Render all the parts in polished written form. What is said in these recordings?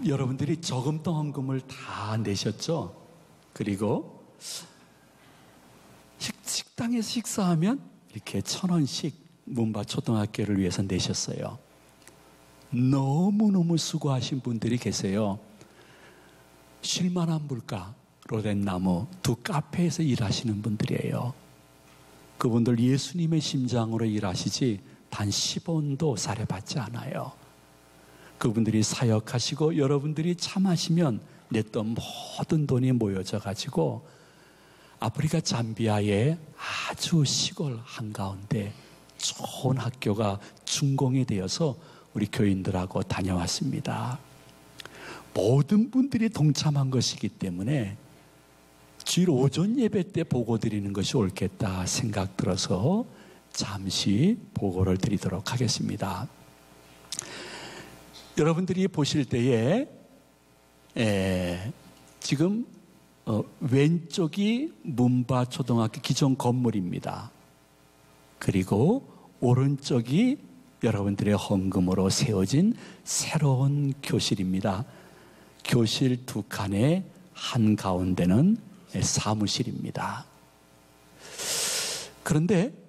여러분들이 저금통 헌금을 다 내셨죠? 그리고 식당에서 식사하면 이렇게 1,000원씩 문바 초등학교를 위해서 내셨어요. 너무너무 수고하신 분들이 계세요. 쉴만한 물가로 된 나무 두 카페에서 일하시는 분들이에요. 그분들 예수님의 심장으로 일하시지 단 10원도 사례받지 않아요. 그분들이 사역하시고 여러분들이 참하시면 냈던 모든 돈이 모여져 가지고 아프리카 잠비아의 아주 시골 한가운데 좋은 학교가 준공이 되어서 우리 교인들하고 다녀왔습니다. 모든 분들이 동참한 것이기 때문에 주일 오전 예배 때 보고 드리는 것이 옳겠다 생각 들어서 잠시 보고를 드리도록 하겠습니다. 여러분들이 보실 때에 지금 왼쪽이 문바 초등학교 기존 건물입니다. 그리고 오른쪽이 여러분들의 헌금으로 세워진 새로운 교실입니다. 교실 두 칸의 한가운데는 사무실입니다. 그런데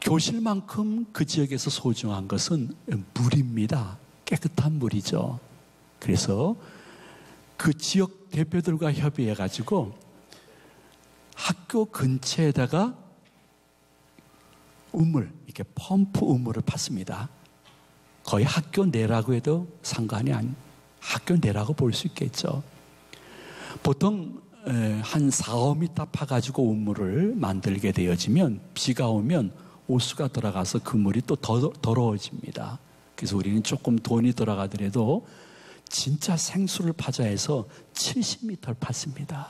교실만큼 그 지역에서 소중한 것은 물입니다. 깨끗한 물이죠. 그래서 그 지역 대표들과 협의해 가지고 학교 근처에다가 우물, 이렇게 펌프 우물을 팠습니다. 거의 학교 내라고 해도 상관이 학교 내라고 볼 수 있겠죠. 보통 한 4, 5m 파가지고 우물을 만들게 되어지면 비가 오면 오수가 들어가서 그 물이 또 더러워집니다. 그래서 우리는 조금 돈이 들어가더라도 진짜 생수를 파자 해서 70m를 팠습니다.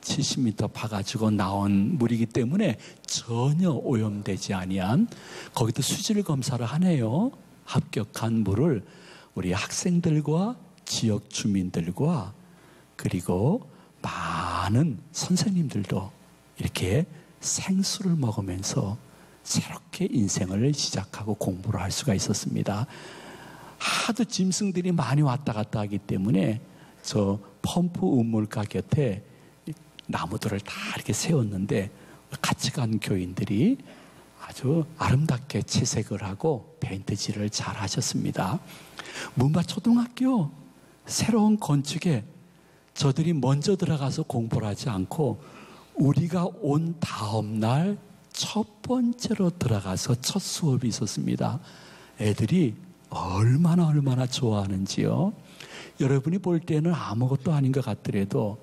70m 파가지고 나온 물이기 때문에 전혀 오염되지 아니한, 거기도 수질 검사를 하네요. 합격한 물을 우리 학생들과 지역 주민들과 그리고 많은 선생님들도 이렇게 생수를 먹으면서 새롭게 인생을 시작하고 공부를 할 수가 있었습니다. 하도 짐승들이 많이 왔다 갔다 하기 때문에 저 펌프 우물가 곁에 나무들을 다 이렇게 세웠는데 같이 간 교인들이 아주 아름답게 채색을 하고 페인트질을 잘 하셨습니다. 문바 초등학교 새로운 건축에 저들이 먼저 들어가서 공부를 하지 않고 우리가 온 다음 날 첫 번째로 들어가서 첫 수업이 있었습니다. 애들이 얼마나 좋아하는지요. 여러분이 볼 때는 아무것도 아닌 것 같더라도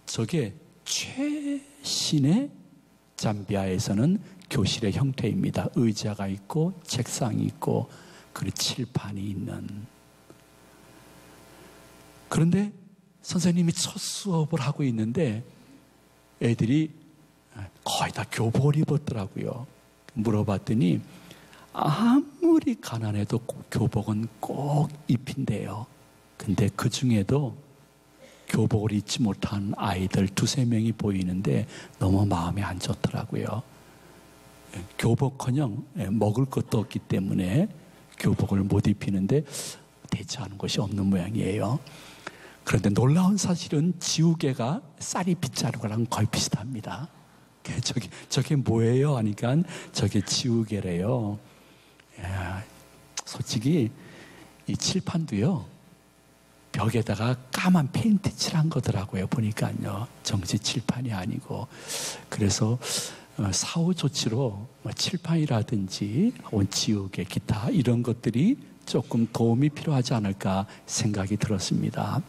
저게 최신의 잠비아에서는 교실의 형태입니다. 의자가 있고 책상이 있고 그리고 칠판이 있는. 그런데 선생님이 첫 수업을 하고 있는데 애들이 거의 다 교복을 입었더라고요. 물어봤더니 아무리 가난해도 교복은 꼭 입힌대요. 근데 그 중에도 교복을 입지 못한 아이들 2-3명이 보이는데 너무 마음이 안 좋더라고요. 교복커녕 먹을 것도 없기 때문에 교복을 못 입히는데 대처하는 것이 없는 모양이에요. 그런데 놀라운 사실은 지우개가 쌀이 빗자루 거랑 거의 비슷합니다. 저게 뭐예요? 하니까 저게 지우개래요. 솔직히 이 칠판도요, 벽에다가 까만 페인트 칠한 거더라고요. 보니까요. 정지 칠판이 아니고. 그래서 사후 조치로 칠판이라든지 지우개, 기타 이런 것들이 조금 도움이 필요하지 않을까 생각이 들었습니다.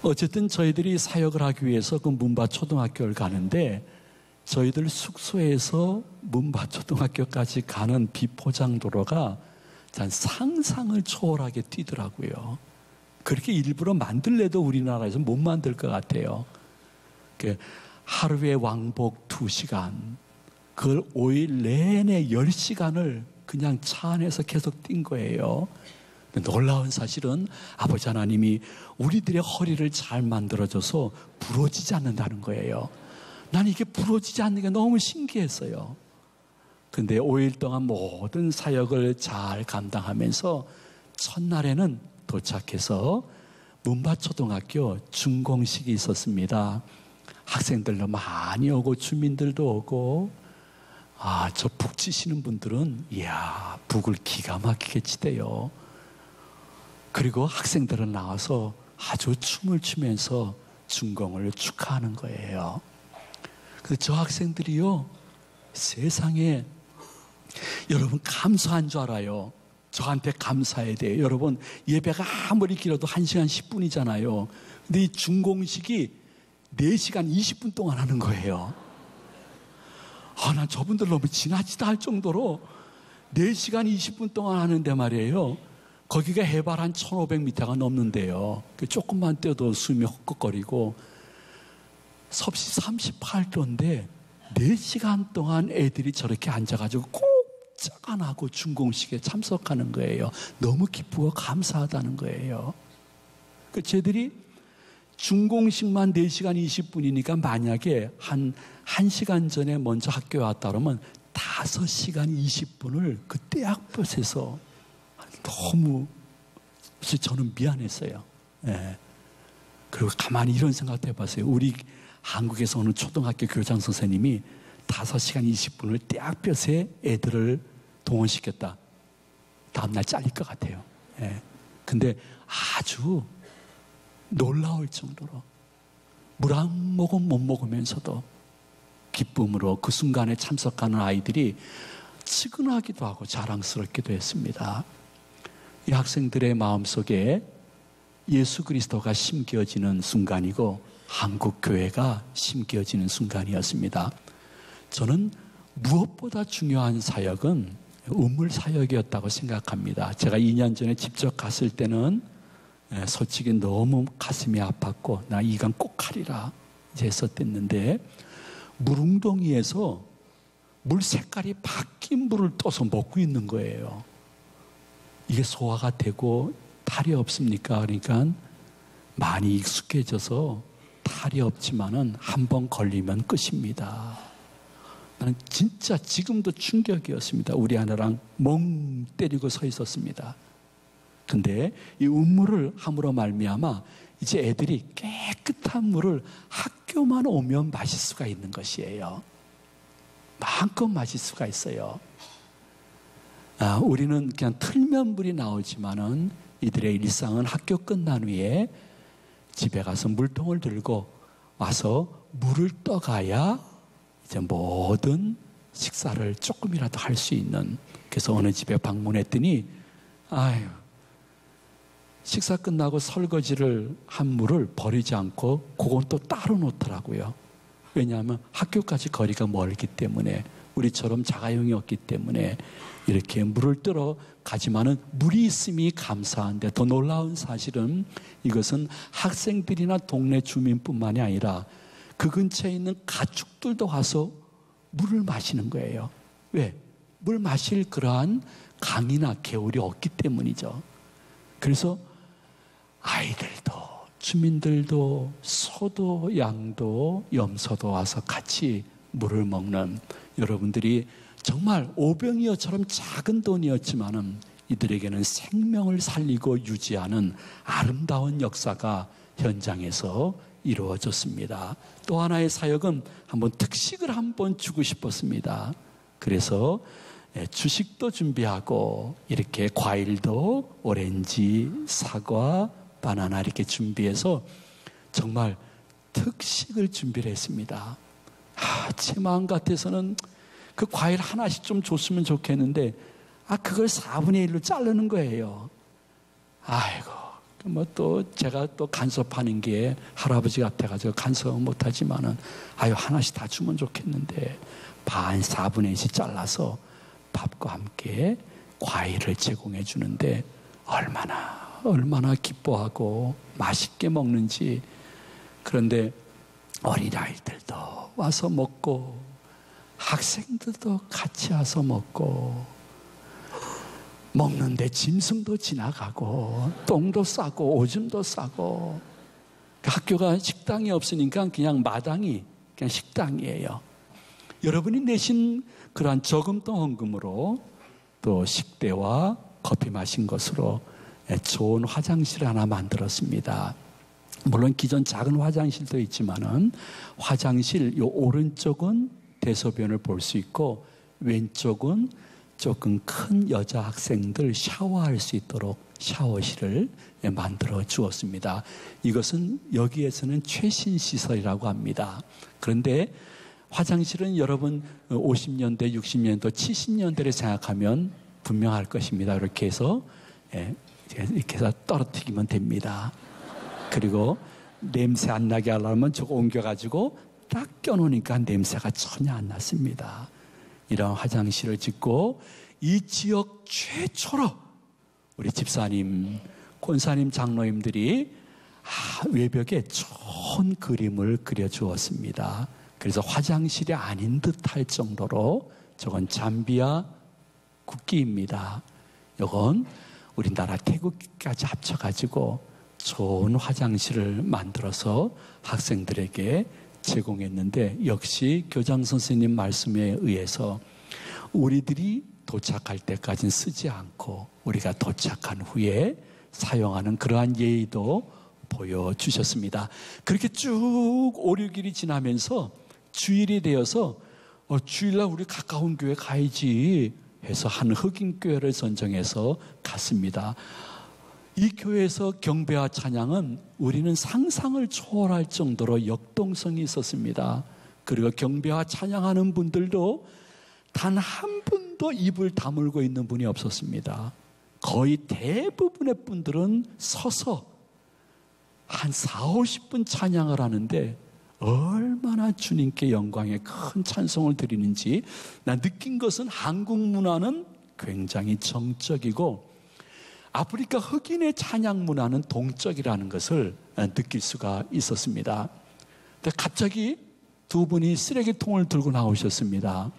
어쨌든 저희들이 사역을 하기 위해서 그 문바 초등학교를 가는데 저희들 숙소에서 문바 초등학교까지 가는 비포장도로가 상상을 초월하게 뛰더라고요. 그렇게 일부러 만들래도 우리나라에서 못 만들 것 같아요. 하루에 왕복 2시간, 그걸 5일 내내 10시간을 그냥 차 안에서 계속 뛴 거예요. 놀라운 사실은 아버지 하나님이 우리들의 허리를 잘 만들어줘서 부러지지 않는다는 거예요. 난 이게 부러지지 않는 게 너무 신기했어요. 근데 5일 동안 모든 사역을 잘 감당하면서 첫날에는 도착해서 문밭초등학교 준공식이 있었습니다. 학생들도 많이 오고 주민들도 오고, 저 북 치시는 분들은 이야, 북을 기가 막히게 치대요. 그리고 학생들은 나와서 아주 춤을 추면서 준공을 축하하는 거예요. 저 학생들이요, 세상에, 여러분 감사한 줄 알아요. 저한테 감사해야 돼요. 여러분, 예배가 아무리 길어도 1시간 10분이잖아요. 근데 이 준공식이 4시간 20분 동안 하는 거예요. 난 저분들 너무 지나치다 할 정도로 4시간 20분 동안 하는데 말이에요. 거기가 해발 한 1500m가 넘는데요. 조금만 뛰어도 숨이 헛걱거리고, 섭씨 38도인데 4시간 동안 애들이 저렇게 앉아가지고 꼼짝 안 하고 준공식에 참석하는 거예요. 너무 기쁘고 감사하다는 거예요. 쟤들이 준공식만 4시간 20분이니까 만약에 한 1시간 전에 먼저 학교에 왔다 그러면 5시간 20분을 그 떼약볕에서, 너무 저는 미안했어요. 예. 그리고 가만히 이런 생각도 해봤어요. 우리 한국에서 오는 초등학교 교장 선생님이 5시간 20분을 떼약볕에 애들을 동원시켰다. 다음날 잘릴 것 같아요. 예. 근데 아주 놀라울 정도로 물 한 모금 못 먹으면서도 기쁨으로 그 순간에 참석하는 아이들이 측은하기도 하고 자랑스럽기도 했습니다. 이 학생들의 마음속에 예수 그리스도가 심겨지는 순간이고 한국 교회가 심겨지는 순간이었습니다. 저는 무엇보다 중요한 사역은 우물 사역이었다고 생각합니다. 제가 2년 전에 직접 갔을 때는 솔직히 너무 가슴이 아팠고, 나 이건 꼭 하리라 이제 했었댔는데, 물웅덩이에서 물 색깔이 바뀐 물을 떠서 먹고 있는 거예요. 이게 소화가 되고 탈이 없습니까? 그러니까 많이 익숙해져서 탈이 없지만은 한번 걸리면 끝입니다. 나는 진짜 지금도 충격이었습니다. 우리 아내랑 멍 때리고 서 있었습니다. 근데 이 우물을 함으로 말미암아 이제 애들이 깨끗한 물을 학교만 오면 마실 수가 있는 것이에요. 마음껏 마실 수가 있어요. 우리는 그냥 틀면 물이 나오지만은 이들의 일상은 학교 끝난 후에 집에 가서 물통을 들고 와서 물을 떠가야 이제 모든 식사를 조금이라도 할 수 있는. 그래서 어느 집에 방문했더니, 식사 끝나고 설거지를 한 물을 버리지 않고 그건 또 따로 놓더라고요. 왜냐하면 학교까지 거리가 멀기 때문에, 우리처럼 자가용이 없기 때문에 이렇게 물을 뜨러 가지만은 물이 있음이 감사한데, 더 놀라운 사실은 이것은 학생들이나 동네 주민뿐만이 아니라 그 근처에 있는 가축들도 와서 물을 마시는 거예요. 왜? 물 마실 그러한 강이나 개울이 없기 때문이죠. 그래서 아이들도 주민들도 소도 양도 염소도 와서 같이 물을 먹는, 여러분들이 정말 오병이어처럼 작은 돈이었지만은 이들에게는 생명을 살리고 유지하는 아름다운 역사가 현장에서 이루어졌습니다. 또 하나의 사역은 한번 특식을 한번 주고 싶었습니다. 그래서 주식도 준비하고 이렇게 과일도 오렌지, 사과, 바나나 이렇게 준비해서 정말 특식을 준비를 했습니다. 제 마음 같아서는 그 과일 하나씩 좀 줬으면 좋겠는데, 그걸 4분의 1로 자르는 거예요. 아이고, 뭐 또 제가 또 간섭하는 게 할아버지 같아가지고 간섭은 못하지만은, 하나씩 다 주면 좋겠는데, 4분의 1씩 잘라서 밥과 함께 과일을 제공해 주는데, 얼마나 기뻐하고 맛있게 먹는지. 그런데 어린아이들도 와서 먹고 학생들도 같이 와서 먹고, 먹는데 짐승도 지나가고 똥도 싸고 오줌도 싸고, 학교가 식당이 없으니까 그냥 마당이 그냥 식당이에요. 여러분이 내신 그러한 저금통 헌금으로 또 식대와 커피 마신 것으로 좋은 화장실 하나 만들었습니다. 물론 기존 작은 화장실도 있지만은 화장실 요 오른쪽은 대소변을 볼 수 있고 왼쪽은 조금 큰 여자 학생들 샤워할 수 있도록 샤워실을 만들어 주었습니다. 이것은 여기에서는 최신 시설이라고 합니다. 그런데 화장실은 여러분 50년대, 60년대, 70년대를 생각하면 분명할 것입니다. 이렇게 해서 떨어뜨리면 됩니다. 그리고 냄새 안 나게 하려면 저거 옮겨가지고 딱 껴놓으니까 냄새가 전혀 안 났습니다. 이런 화장실을 짓고 이 지역 최초로 우리 집사님, 권사님, 장로님들이 외벽에 좋은 그림을 그려주었습니다. 그래서 화장실이 아닌 듯할 정도로 저건 잠비아 국기입니다. 이건 우리나라 태국까지 합쳐가지고 좋은 화장실을 만들어서 학생들에게 제공했는데 역시 교장 선생님 말씀에 의해서 우리들이 도착할 때까지는 쓰지 않고 우리가 도착한 후에 사용하는 그러한 예의도 보여주셨습니다. 그렇게 쭉 5, 6일이 지나면서 주일이 되어서 주일날 우리 가까운 교회 가야지 해서 한 흑인 교회를 선정해서 갔습니다. 이 교회에서 경배와 찬양은 우리는 상상을 초월할 정도로 역동성이 있었습니다. 그리고 경배와 찬양하는 분들도 단 한 분도 입을 다물고 있는 분이 없었습니다. 거의 대부분의 분들은 서서 한 4, 50분 찬양을 하는데 얼마나 주님께 영광의 큰 찬송을 드리는지 난 느낀 것은 한국 문화는 굉장히 정적이고 아프리카 흑인의 찬양 문화는 동적이라는 것을 느낄 수가 있었습니다. 근데 갑자기 두 분이 쓰레기통을 들고 나오셨습니다.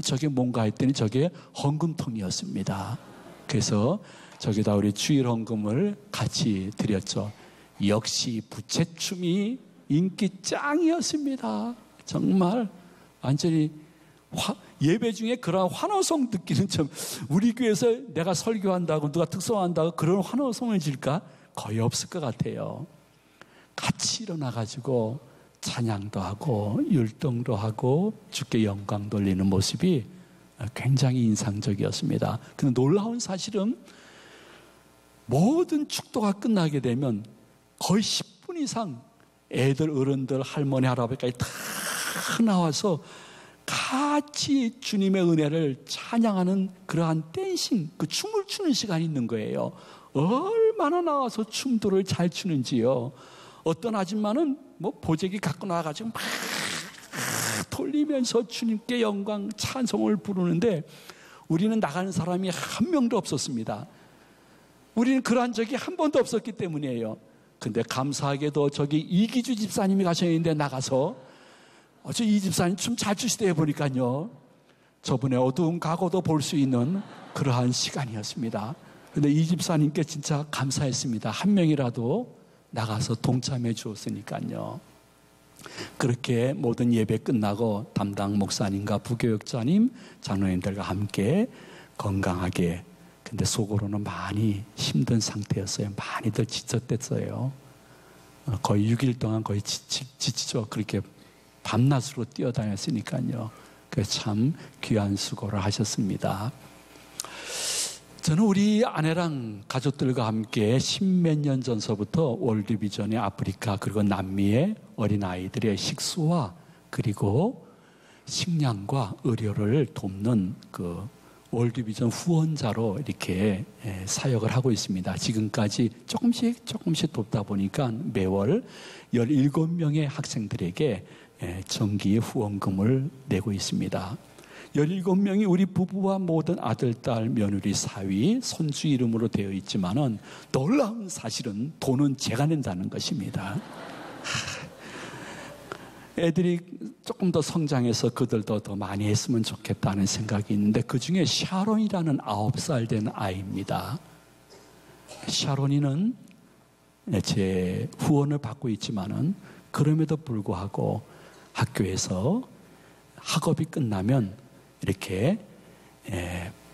저게 뭔가 했더니 저게 헌금통이었습니다. 그래서 저기다 우리 주일 헌금을 같이 드렸죠. 역시 부채춤이 인기 짱이었습니다. 정말 완전히 예배 중에 그런 환호성 듣기는 좀 우리 교회에서 내가 설교한다고 누가 특성한다고 그런 환호성을 질까? 거의 없을 것 같아요. 같이 일어나가지고 찬양도 하고 율동도 하고 주께 영광 돌리는 모습이 굉장히 인상적이었습니다. 근데 놀라운 사실은 모든 축도가 끝나게 되면 거의 10분 이상 애들, 어른들, 할머니, 할아버지까지 다 나와서 같이 주님의 은혜를 찬양하는 그러한 댄싱, 그 춤을 추는 시간이 있는 거예요. 얼마나 나와서 춤들을 잘 추는지요. 어떤 아줌마는 보재기 갖고 나와가지고 막 돌리면서 주님께 영광, 찬송을 부르는데 우리는 나가는 사람이 한 명도 없었습니다. 우리는 그러한 적이 한 번도 없었기 때문이에요. 근데 감사하게도 저기 이기주 집사님이 가셨는데 나가서 저 이 집사님 춤 잘 추시대요 보니까요. 저분의 어두운 과거도 볼 수 있는 그러한 시간이었습니다. 근데 이 집사님께 진짜 감사했습니다. 한 명이라도 나가서 동참해 주었으니까요. 그렇게 모든 예배 끝나고 담당 목사님과 부교육자님, 장로님들과 함께 건강하게, 근데 속으로는 많이 힘든 상태였어요. 많이들 지쳤댔어요. 거의 6일 동안 거의 지치죠. 그렇게 밤낮으로 뛰어다녔으니까요. 그래서 참 귀한 수고를 하셨습니다. 저는 우리 아내랑 가족들과 함께 십몇 년 전서부터 월드비전의 아프리카 그리고 남미의 어린아이들의 식수와 그리고 식량과 의료를 돕는 그 월드비전 후원자로 이렇게 사역을 하고 있습니다. 지금까지 조금씩 돕다 보니까 매월 17명의 학생들에게 정기 후원금을 내고 있습니다. 17명이 우리 부부와 모든 아들, 딸, 며느리, 사위, 손주 이름으로 되어 있지만은 놀라운 사실은 돈은 제가 낸다는 것입니다. 애들이 조금 더 성장해서 그들도 더 많이 했으면 좋겠다는 생각이 있는데 그 중에 샤론이라는 9살 된 아이입니다. 샤론이는 제 후원을 받고 있지만은 그럼에도 불구하고 학교에서 학업이 끝나면 이렇게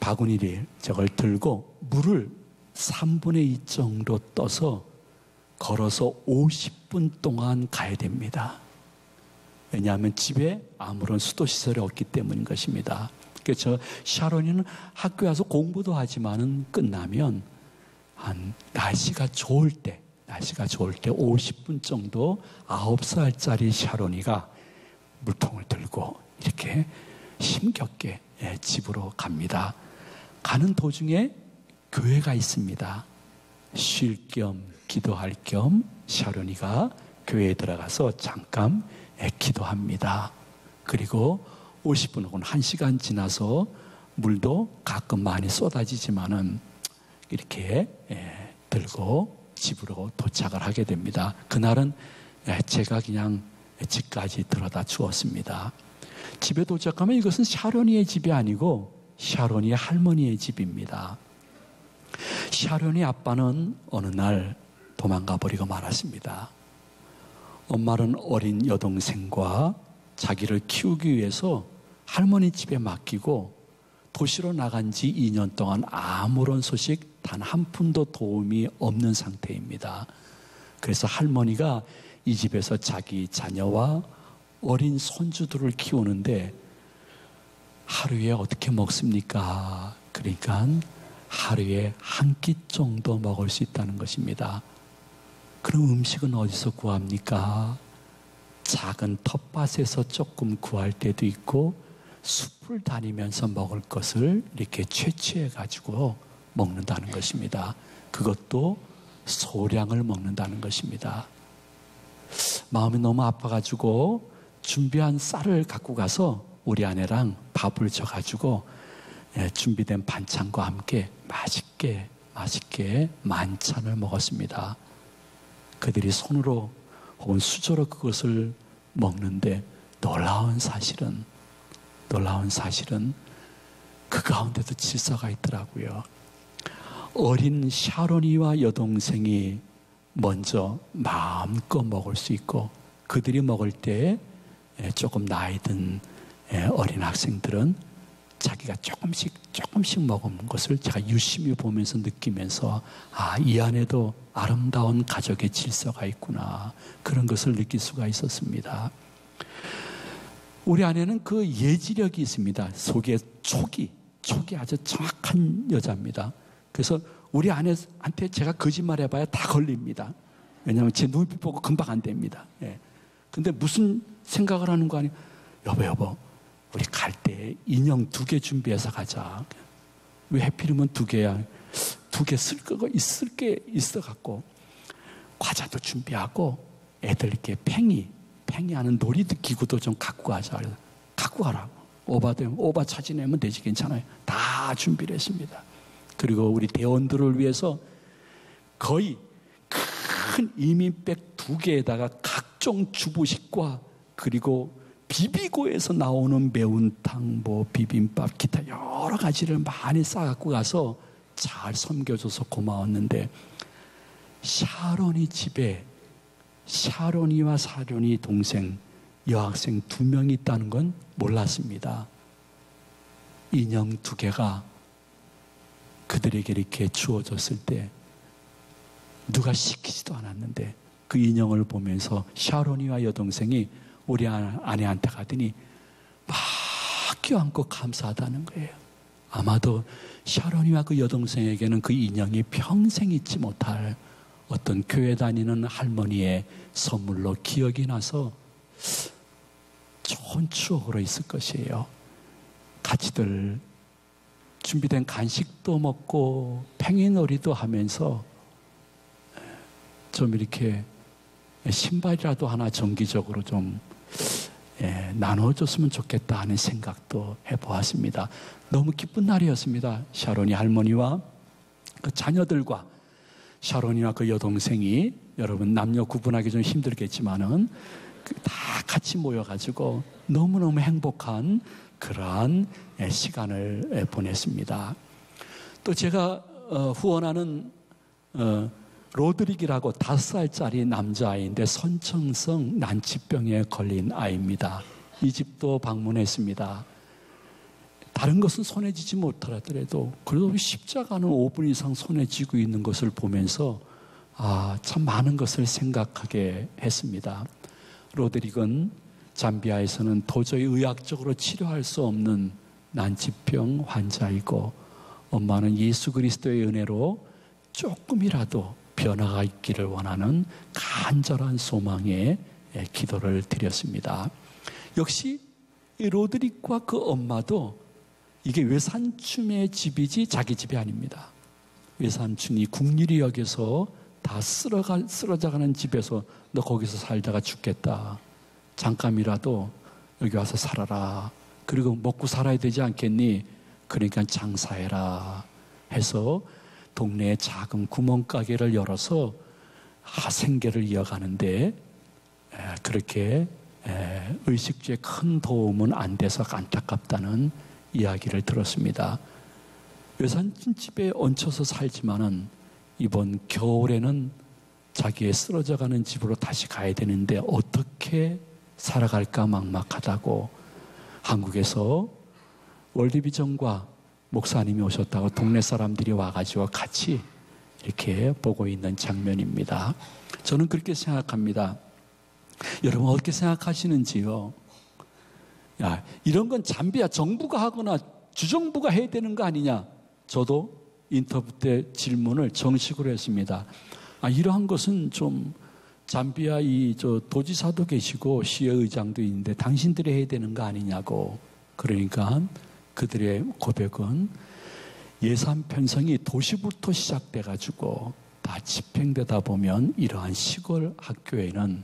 바구니를 저걸 들고 물을 3분의 2 정도 떠서 걸어서 50분 동안 가야 됩니다. 왜냐하면 집에 아무런 수도시설이 없기 때문인 것입니다. 그래서 샤론이는 학교에 와서 공부도 하지만은 끝나면 한 날씨가 좋을 때 50분 정도 9살짜리 샤론이가 물통을 들고 이렇게 힘겹게 집으로 갑니다. 가는 도중에 교회가 있습니다. 쉴 겸 기도할 겸 샤론이가 교회에 들어가서 잠깐 기도합니다. 그리고 50분 혹은 1시간 지나서 물도 가끔 많이 쏟아지지만은 이렇게 들고 집으로 도착을 하게 됩니다. 그날은 제가 그냥 집까지 들어다 주었습니다. 집에 도착하면 이것은 샤론이의 집이 아니고 샤론이의 할머니의 집입니다. 샤론이 아빠는 어느 날 도망가 버리고 말았습니다. 엄마는 어린 여동생과 자기를 키우기 위해서 할머니 집에 맡기고 도시로 나간 지 2년 동안 아무런 소식 단 한 푼도 도움이 없는 상태입니다. 그래서 할머니가 이 집에서 자기 자녀와 어린 손주들을 키우는데 하루에 어떻게 먹습니까? 그러니까 하루에 한 끼 정도 먹을 수 있다는 것입니다. 그럼 음식은 어디서 구합니까? 작은 텃밭에서 조금 구할 때도 있고 숲을 다니면서 먹을 것을 이렇게 채취해 가지고 먹는다는 것입니다. 그것도 소량을 먹는다는 것입니다. 마음이 너무 아파가지고 준비한 쌀을 갖고 가서 우리 아내랑 밥을 져가지고 준비된 반찬과 함께 맛있게 만찬을 먹었습니다. 그들이 손으로 혹은 수저로 그것을 먹는데 놀라운 사실은 그 가운데도 질서가 있더라고요. 어린 샤론이와 여동생이 먼저 마음껏 먹을 수 있고 그들이 먹을 때 조금 나이 든 어린 학생들은 자기가 조금씩 먹은 것을 제가 유심히 보면서 느끼면서 이 안에도 아름다운 가족의 질서가 있구나 그런 것을 느낄 수가 있었습니다. 우리 아내는 그 예지력이 있습니다. 속에 촉이 아주 정확한 여자입니다. 그래서 우리 아내한테 제가 거짓말 해봐야 다 걸립니다. 왜냐하면 제 눈빛 보고 금방 안 됩니다. 근데 무슨 생각을 하는 거 아니에요? 여보 우리 갈 때 인형 2개 준비해서 가자. 왜 하필이면 2개야? 2개 쓸 게 있어갖고 과자도 준비하고 애들 이렇게 팽이 하는 놀이도 기구도 좀 갖고 가자. 갖고 가라고. 오바 차지내면 되지 괜찮아요. 다 준비를 했습니다. 그리고 우리 대원들을 위해서 거의 큰 이민백 2개에다가 각종 주부식과 그리고 비비고에서 나오는 매운탕, 비빔밥, 기타 여러 가지를 많이 싸갖고 가서 잘 섬겨줘서 고마웠는데 샤론이 집에 샤론이와 샤론이 동생 여학생 2명이 있다는 건 몰랐습니다. 인형 2개가 그들에게 이렇게 주어졌을 때 누가 시키지도 않았는데 그 인형을 보면서 샤론이와 여동생이 우리 아내한테 가더니 막 껴안고 감사하다는 거예요. 아마도 샤론이와 그 여동생에게는 그 인형이 평생 잊지 못할 어떤 교회 다니는 할머니의 선물로 기억이 나서 좋은 추억으로 있을 것이에요. 같이들 준비된 간식도 먹고 팽이놀이도 하면서 좀 이렇게 신발이라도 하나 정기적으로 좀 나눠줬으면 좋겠다 하는 생각도 해보았습니다. 너무 기쁜 날이었습니다. 샤론이 할머니와 그 자녀들과 샤론이와 그 여동생이 여러분 남녀 구분하기 좀 힘들겠지만은 다 같이 모여가지고 너무너무 행복한 그러한 시간을 보냈습니다. 또 제가 후원하는 로드릭이라고 5살짜리 남자아이인데 선천성 난치병에 걸린 아이입니다. 이 집도 방문했습니다. 다른 것은 손에 쥐지 못하더라도 그래도 십자가는 5분 이상 손에 쥐고 있는 것을 보면서 참 많은 것을 생각하게 했습니다. 로드릭은 잠비아에서는 도저히 의학적으로 치료할 수 없는 난치병 환자이고, 엄마는 예수 그리스도의 은혜로 조금이라도 변화가 있기를 원하는 간절한 소망에 기도를 드렸습니다. 역시 이 로드릭과 그 엄마도 이게 외삼촌의 집이지 자기 집이 아닙니다. 외삼촌이 국리를 여기서 다 쓰러져가는 집에서 너 거기서 살다가 죽겠다. 잠깐이라도 여기 와서 살아라. 그리고 먹고 살아야 되지 않겠니? 그러니까 장사해라 해서 동네에 작은 구멍가게를 열어서 생계를 이어가는데 그렇게 의식주에 큰 도움은 안 돼서 안타깝다는 이야기를 들었습니다. 외삼촌 집에 얹혀서 살지만은 이번 겨울에는 자기의 쓰러져가는 집으로 다시 가야 되는데 어떻게 살아갈까 막막하다고 한국에서 월드비전과 목사님이 오셨다고 동네 사람들이 와가지고 같이 이렇게 보고 있는 장면입니다. 저는 그렇게 생각합니다. 여러분 어떻게 생각하시는지요? 이런 건 잠비아 정부가 하거나 주정부가 해야 되는 거 아니냐? 저도 인터뷰 때 질문을 정식으로 했습니다. 이러한 것은 좀 잠비아 도지사도 계시고 시의장도 있는데 당신들이 해야 되는 거 아니냐고. 그러니까 그들의 고백은 예산 편성이 도시부터 시작돼 가지고 다 집행되다 보면 이러한 시골 학교에는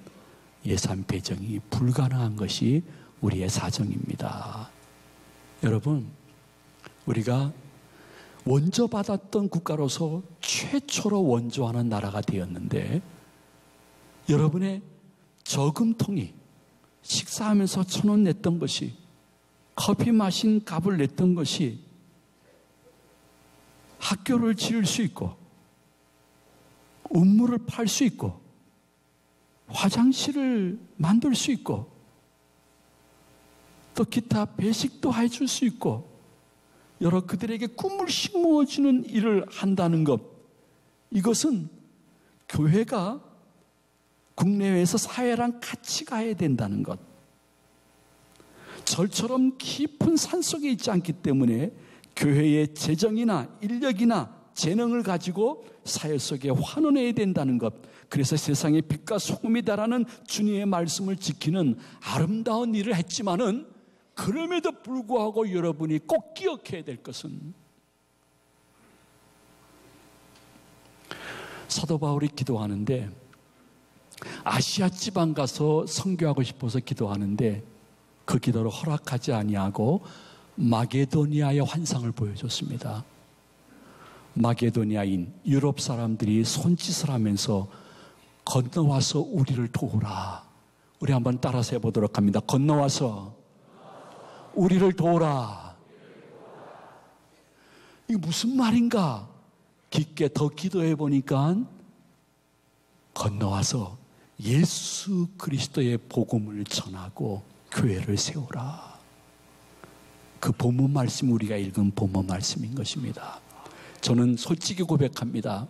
예산 배정이 불가능한 것이 우리의 사정입니다. 여러분, 우리가 원조받았던 국가로서 최초로 원조하는 나라가 되었는데 여러분의 저금통이 식사하면서 1,000원 냈던 것이, 커피 마신 값을 냈던 것이 학교를 지을 수 있고 우물을 팔 수 있고 화장실을 만들 수 있고 또 기타 배식도 해줄 수 있고 여러 그들에게 꿈을 심어주는 일을 한다는 것, 이것은 교회가 국내외에서 사회랑 같이 가야 된다는 것, 절처럼 깊은 산속에 있지 않기 때문에 교회의 재정이나 인력이나 재능을 가지고 사회 속에 환원해야 된다는 것, 그래서 세상의 빛과 소금이다라는 주님의 말씀을 지키는 아름다운 일을 했지만은 그럼에도 불구하고 여러분이 꼭 기억해야 될 것은 사도 바울이 기도하는데 아시아 지방 가서 선교하고 싶어서 기도하는데 그 기도를 허락하지 아니하고 마게도니아의 환상을 보여줬습니다. 마게도니아인 유럽 사람들이 손짓을 하면서 건너와서 우리를 도우라. 우리 한번 따라서 해보도록 합니다. 건너와서 우리를 도우라. 이게 무슨 말인가? 깊게 더 기도해 보니까 건너와서 예수 그리스도의 복음을 전하고 교회를 세우라. 그 본문 말씀, 우리가 읽은 본문 말씀인 것입니다. 저는 솔직히 고백합니다.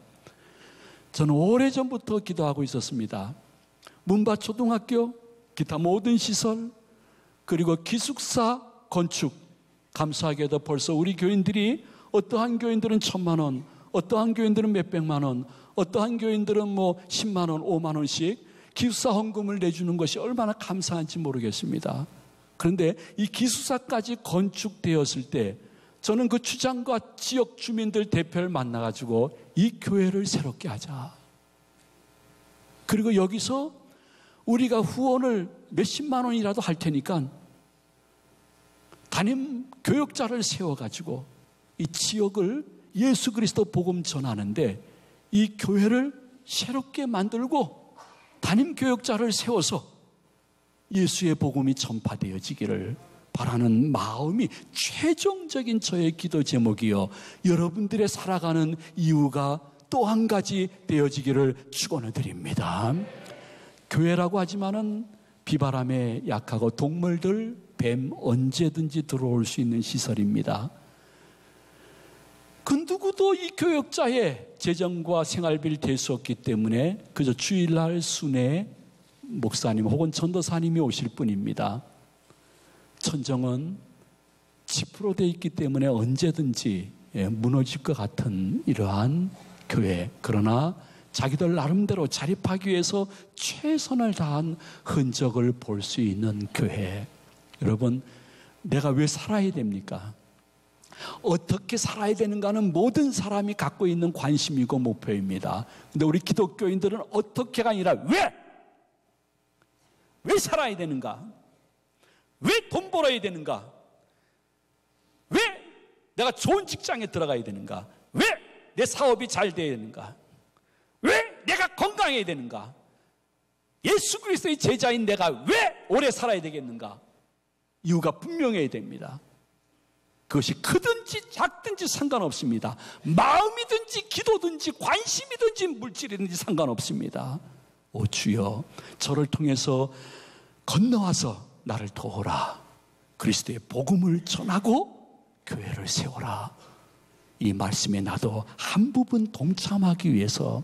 저는 오래전부터 기도하고 있었습니다. 문바 초등학교, 기타 모든 시설, 그리고 기숙사 건축, 감사하게도 벌써 우리 교인들이 어떠한 교인들은 1,000만 원, 어떠한 교인들은 몇백만 원, 어떠한 교인들은 10만 원, 5만 원씩 기숙사 헌금을 내주는 것이 얼마나 감사한지 모르겠습니다. 그런데 이 기숙사까지 건축되었을 때 저는 그 주장과 지역 주민들 대표를 만나가지고 이 교회를 새롭게 하자. 그리고 여기서 우리가 후원을 몇십만 원이라도 할 테니까 담임 교역자를 세워가지고 이 지역을 예수 그리스도 복음 전하는데 이 교회를 새롭게 만들고 담임 교역자를 세워서 예수의 복음이 전파되어지기를 바라는 마음이 최종적인 저의 기도 제목이요, 여러분들의 살아가는 이유가 또 한 가지 되어지기를 축원을 드립니다. 교회라고 하지만은 비바람에 약하고 동물들, 뱀 언제든지 들어올 수 있는 시설입니다. 그 누구도 이 교역자의 재정과 생활비를 댈 수 없기 때문에 그저 주일날 순회 목사님 혹은 전도사님이 오실 뿐입니다. 천정은 지프로 되어 있기 때문에 언제든지 무너질 것 같은 이러한 교회, 그러나 자기들 나름대로 자립하기 위해서 최선을 다한 흔적을 볼 수 있는 교회. 여러분, 내가 왜 살아야 됩니까? 어떻게 살아야 되는가는 모든 사람이 갖고 있는 관심이고 목표입니다. 근데 우리 기독교인들은 어떻게가 아니라 왜 살아야 되는가? 왜 돈 벌어야 되는가? 왜 내가 좋은 직장에 들어가야 되는가? 왜 내 사업이 잘 돼야 되는가? 왜 내가 건강해야 되는가? 예수 그리스도의 제자인 내가 왜 오래 살아야 되겠는가? 이유가 분명해야 됩니다. 그것이 크든지 작든지 상관없습니다. 마음이든지 기도든지 관심이든지 물질이든지 상관없습니다. 오 주여, 저를 통해서 건너와서 나를 도우라. 그리스도의 복음을 전하고 교회를 세워라. 이 말씀에 나도 한 부분 동참하기 위해서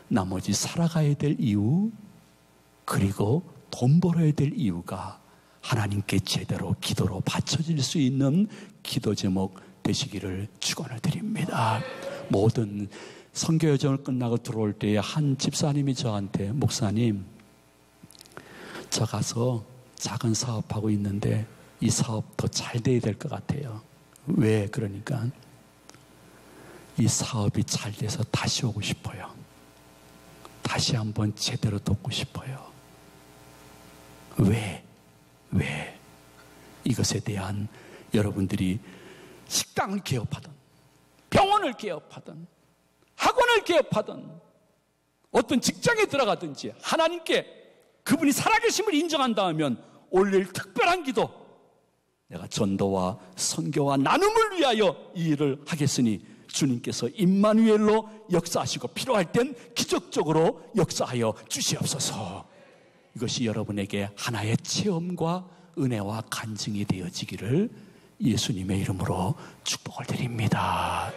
나머지 살아가야 될 이유, 그리고 돈 벌어야 될 이유가 하나님께 제대로 기도로 바쳐질 수 있는 기도 제목 되시기를 축원을 드립니다. 모든 선교 여정을 끝나고 들어올 때에 한 집사님이 저한테, 목사님, 저 가서 작은 사업하고 있는데 이 사업 더 잘 돼야 될 것 같아요. 왜? 그러니까 이 사업이 잘 돼서 다시 오고 싶어요. 다시 한번 제대로 돕고 싶어요. 왜? 이것에 대한 여러분들이 식당을 개업하든 병원을 개업하든 학원을 개업하든 어떤 직장에 들어가든지 하나님께 그분이 살아계심을 인정한다면 올릴 특별한 기도, 내가 전도와 선교와 나눔을 위하여 이 일을 하겠으니 주님께서 임마누엘로 역사하시고 필요할 땐 기적적으로 역사하여 주시옵소서. 이것이 여러분에게 하나의 체험과 은혜와 간증이 되어지기를 예수님의 이름으로 축복을 드립니다.